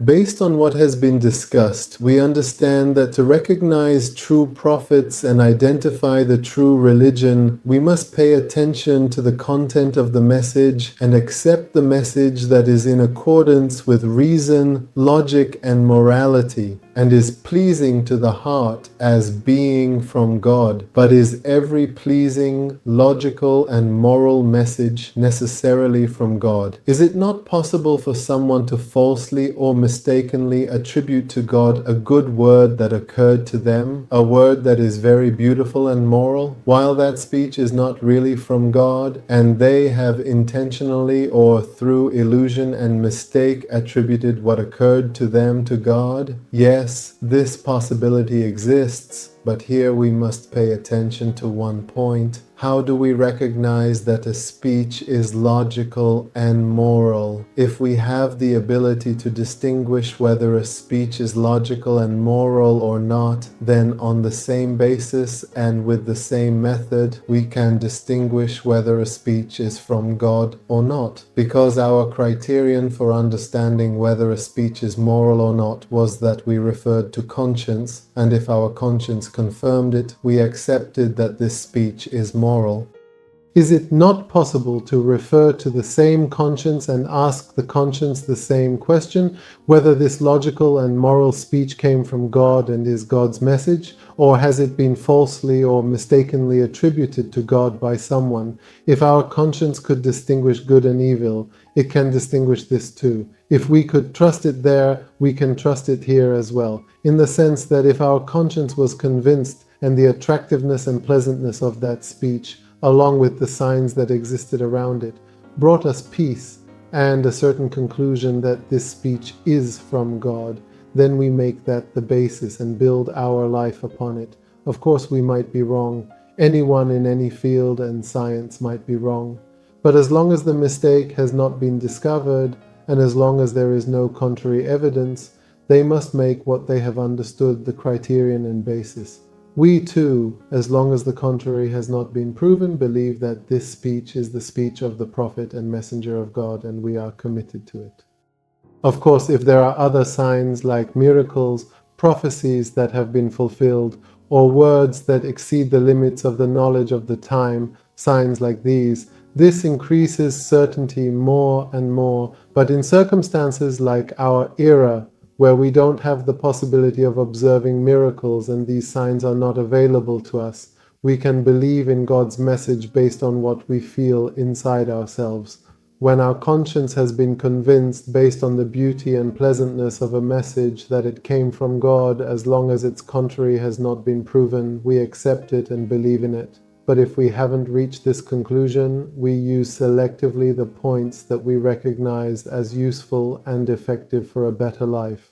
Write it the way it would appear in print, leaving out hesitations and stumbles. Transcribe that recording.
Based on what has been discussed, we understand that to recognize true prophets and identify the true religion, we must pay attention to the content of the message and accept the message that is in accordance with reason, logic, and morality, and is pleasing to the heart as being from God. But is every pleasing, logical, and moral message necessarily from God? Is it not possible for someone to falsely or mistakenly attribute to God a good word that occurred to them, a word that is very beautiful and moral, while that speech is not really from God, and they have intentionally or through illusion and mistake attributed what occurred to them to God? Yes, this possibility exists, but here we must pay attention to one point. How do we recognize that a speech is logical and moral? If we have the ability to distinguish whether a speech is logical and moral or not, then on the same basis and with the same method, we can distinguish whether a speech is from God or not. Because our criterion for understanding whether a speech is moral or not was that we referred to conscience, and if our conscience confirmed it, we accepted that this speech is moral. Is it not possible to refer to the same conscience and ask the conscience the same question, whether this logical and moral speech came from God and is God's message, or has it been falsely or mistakenly attributed to God by someone? If our conscience could distinguish good and evil, it can distinguish this too. If we could trust it there, we can trust it here as well, in the sense that if our conscience was convinced and the attractiveness and pleasantness of that speech, along with the signs that existed around it, brought us peace and a certain conclusion that this speech is from God, then we make that the basis and build our life upon it. Of course, we might be wrong. Anyone in any field and science might be wrong. But as long as the mistake has not been discovered, and as long as there is no contrary evidence, they must make what they have understood the criterion and basis. We too, as long as the contrary has not been proven, believe that this speech is the speech of the prophet and messenger of God, and we are committed to it. Of course, if there are other signs like miracles, prophecies that have been fulfilled, or words that exceed the limits of the knowledge of the time, signs like these, this increases certainty more and more. But in circumstances like our era, where we don't have the possibility of observing miracles and these signs are not available to us, we can believe in God's message based on what we feel inside ourselves. When our conscience has been convinced based on the beauty and pleasantness of a message that it came from God, as long as its contrary has not been proven, we accept it and believe in it. But if we haven't reached this conclusion, we use selectively the points that we recognize as useful and effective for a better life.